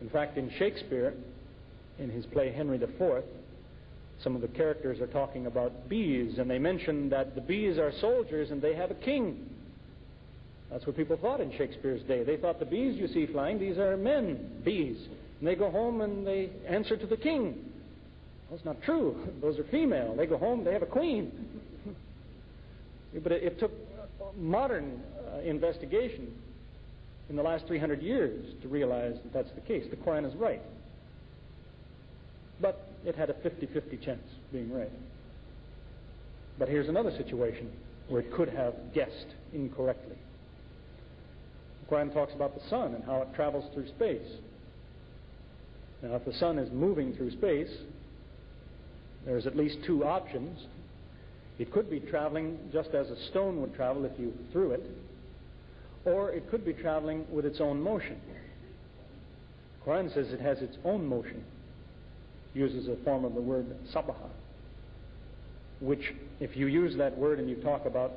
In fact, in Shakespeare, in his play Henry IV, some of the characters are talking about bees, and they mention that the bees are soldiers and they have a king. That's what people thought in Shakespeare's day. They thought the bees you see flying, these are men, bees. And they go home and they answer to the king. Well, it's not true. Those are female. They go home, they have a queen. But it took modern investigation in the last 300 years to realize that that's the case. The Qur'an is right. But it had a 50-50 chance of being right. But here's another situation where it could have guessed incorrectly. The Qur'an talks about the sun and how it travels through space. Now, if the sun is moving through space, there's at least two options. It could be traveling just as a stone would travel if you threw it, or it could be traveling with its own motion. The Qur'an says it has its own motion. It uses a form of the word sabaha, which, if you use that word and you talk about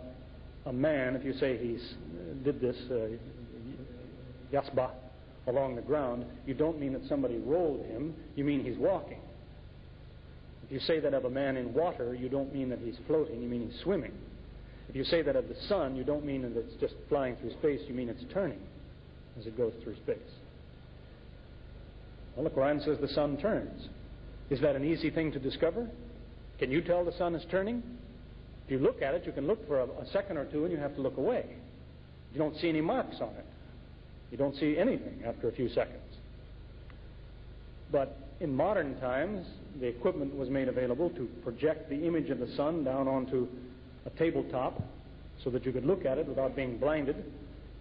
a man, if you say he's did this yasbah along the ground, you don't mean that somebody rolled him, you mean he's walking. If you say that of a man in water, you don't mean that he's floating, you mean he's swimming. If you say that of the sun, you don't mean that it's just flying through space, you mean it's turning as it goes through space. Well, the Qur'an says the sun turns. Is that an easy thing to discover? Can you tell the sun is turning? If you look at it, you can look for a second or two and you have to look away. You don't see any marks on it. You don't see anything after a few seconds. But in modern times, the equipment was made available to project the image of the sun down onto a tabletop so that you could look at it without being blinded.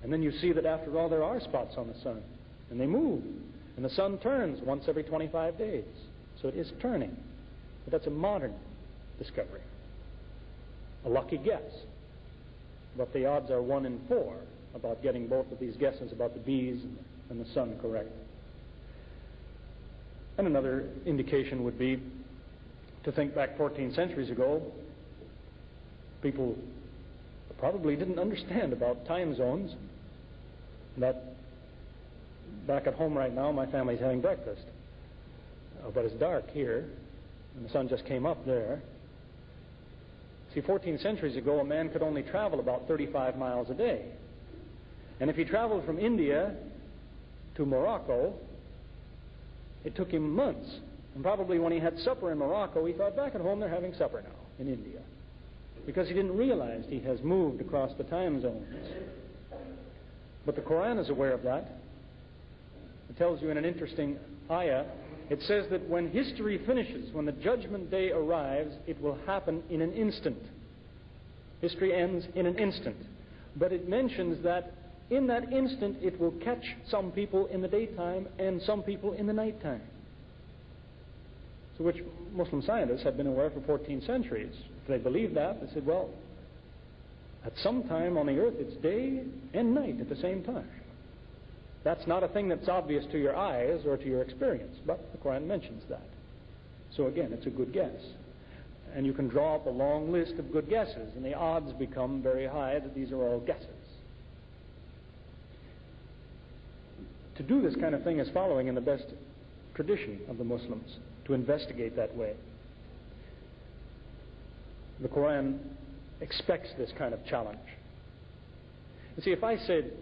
And then you see that after all there are spots on the sun. And they move. And the sun turns once every 25 days. So it is turning. But that's a modern discovery. A lucky guess. But the odds are 1 in 4 about getting both of these guesses about the bees and the sun correct. And another indication would be to think back 14 centuries ago, people probably didn't understand about time zones. That back at home right now, my family's having breakfast. But it's dark here, and the sun just came up there. See, 14 centuries ago, a man could only travel about 35 miles a day. And if he traveled from India to Morocco, it took him months. And probably when he had supper in Morocco, he thought, back at home they're having supper now in India. Because he didn't realize he has moved across the time zones. But the Qur'an is aware of that. It tells you in an interesting ayah, it says that when history finishes, when the judgment day arrives, it will happen in an instant. History ends in an instant. But it mentions that in that instant it will catch some people in the daytime and some people in the nighttime. So which Muslim scientists have been aware for 14 centuries. If they believe that, they said, well, at some time on the earth it's day and night at the same time. That's not a thing that's obvious to your eyes or to your experience, but the Qur'an mentions that. So again, it's a good guess. And you can draw up a long list of good guesses, and the odds become very high that these are all guesses. To do this kind of thing is following in the best tradition of the Muslims, to investigate that way. The Qur'an expects this kind of challenge. You see, if I said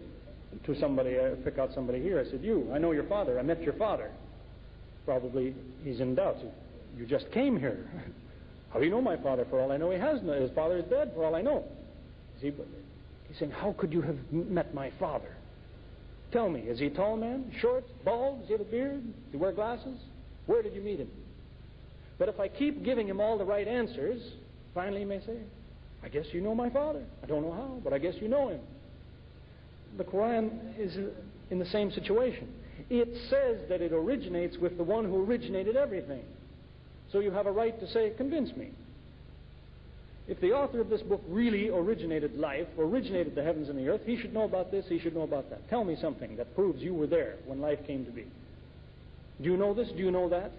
to somebody, I pick out somebody here, I said, I know your father, I met your father. Probably he's in doubt. You just came here. How do you know my father? For all I know, his father is dead, for all I know. See, but he's saying, how could you have met my father? Tell me, is he a tall man, short, bald, does he have a beard, does he wear glasses? Where did you meet him? But if I keep giving him all the right answers, finally he may say, I guess you know my father. I don't know how, but I guess you know him. The Qur'an is in the same situation. It says that it originates with the one who originated everything. So you have a right to say, convince me. If the author of this book really originated life, originated the heavens and the earth, he should know about this, he should know about that. Tell me something that proves you were there when life came to be. Do you know this? Do you know that?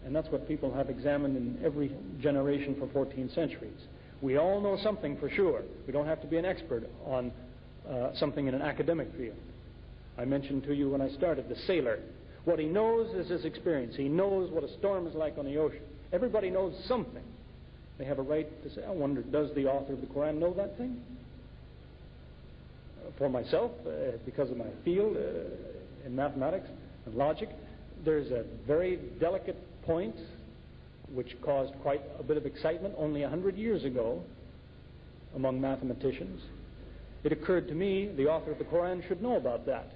And that's what people have examined in every generation for 14 centuries. We all know something for sure. We don't have to be an expert on something in an academic field. I mentioned to you when I started, the sailor. What he knows is his experience. He knows what a storm is like on the ocean. Everybody knows something. They have a right to say, I wonder, does the author of the Qur'an know that thing? For myself, because of my field in mathematics and logic, there's a very delicate point which caused quite a bit of excitement only 100 years ago among mathematicians. It occurred to me the author of the Qur'an should know about that.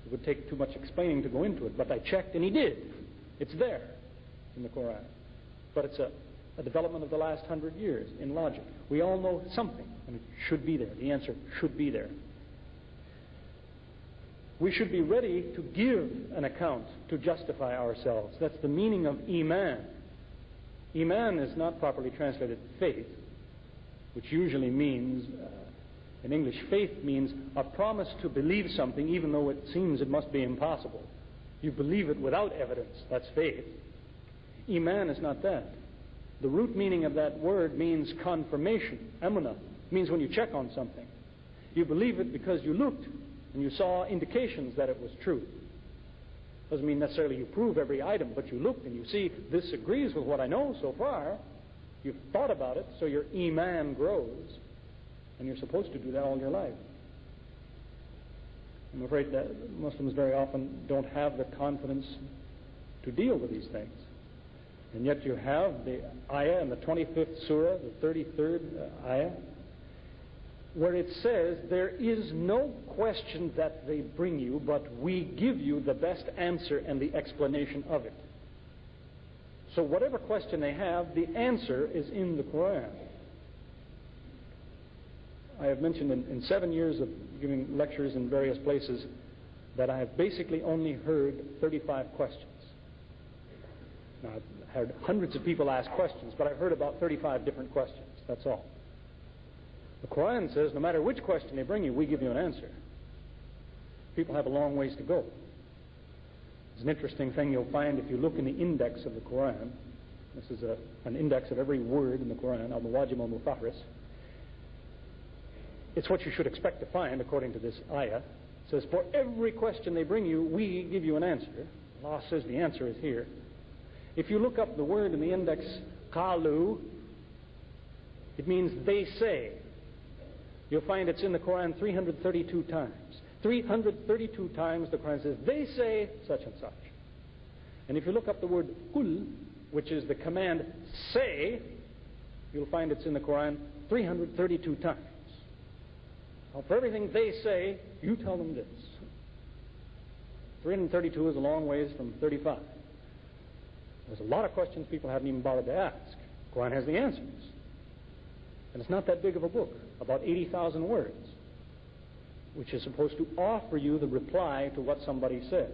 It would take too much explaining to go into it, but I checked and he did. It's there in the Qur'an. But it's a development of the last 100 years in logic. We all know something, and it should be there. The answer should be there. We should be ready to give an account to justify ourselves. That's the meaning of Iman. Iman is not properly translated faith, which usually means, in English, faith means a promise to believe something even though it seems it must be impossible. You believe it without evidence. That's faith. Iman is not that. The root meaning of that word means confirmation. Amunah means when you check on something. You believe it because you looked and you saw indications that it was true. Doesn't mean necessarily you prove every item, but you looked and you see this agrees with what I know so far. You've thought about it, so your Iman grows. And you're supposed to do that all your life. I'm afraid that Muslims very often don't have the confidence to deal with these things. And yet you have the ayah in the 25th surah, the 33rd ayah, where it says, there is no question that they bring you, but we give you the best answer and the explanation of it. So whatever question they have, the answer is in the Qur'an. I have mentioned in 7 years of giving lectures in various places that I have basically only heard 35 questions. Now, I've heard hundreds of people ask questions, but I've heard about 35 different questions. That's all. The Qur'an says no matter which question they bring you, we give you an answer. People have a long ways to go. It's an interesting thing you'll find if you look in the index of the Qur'an. This is an index of every word in the Qur'an, al-Muwajim al-Mufahris. It's what you should expect to find according to this ayah. It says, for every question they bring you, we give you an answer. Allah says the answer is here. If you look up the word in the index, qalu, it means they say. You'll find it's in the Qur'an 332 times. 332 times the Qur'an says, they say such and such. And if you look up the word qul, which is the command say, you'll find it's in the Qur'an 332 times. Now, for everything they say, you tell them this. 332 is a long ways from 35. There's a lot of questions people haven't even bothered to ask. The Qur'an has the answers. And it's not that big of a book, about 80,000 words, which is supposed to offer you the reply to what somebody says.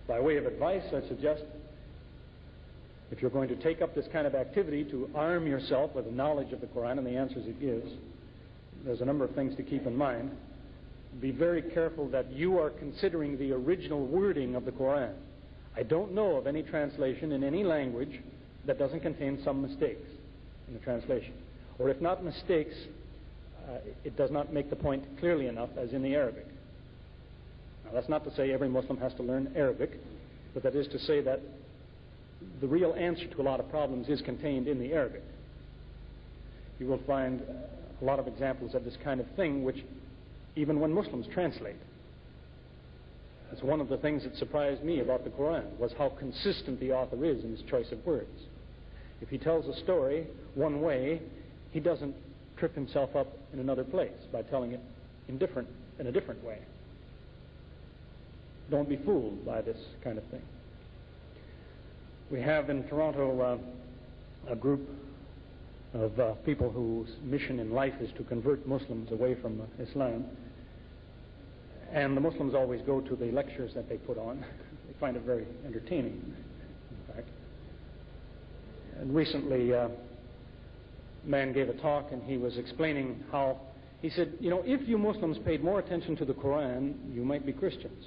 By way of advice, I suggest, if you're going to take up this kind of activity to arm yourself with the knowledge of the Qur'an and the answers it gives, there's a number of things to keep in mind. Be very careful that you are considering the original wording of the Qur'an. I don't know of any translation in any language that doesn't contain some mistakes in the translation. Or if not mistakes, it does not make the point clearly enough as in the Arabic. Now, that's not to say every Muslim has to learn Arabic, but that is to say that the real answer to a lot of problems is contained in the Arabic. You will find a lot of examples of this kind of thing, which even when Muslims translate. It's one of the things that surprised me about the Qur'an, was how consistent the author is in his choice of words. If he tells a story one way, he doesn't trip himself up in another place by telling it in a different way. Don't be fooled by this kind of thing. We have in Toronto a group of people whose mission in life is to convert Muslims away from Islam. And the Muslims always go to the lectures that they put on. They find it very entertaining, in fact. And recently, a man gave a talk and he was explaining how, he said, if you Muslims paid more attention to the Qur'an, you might be Christians.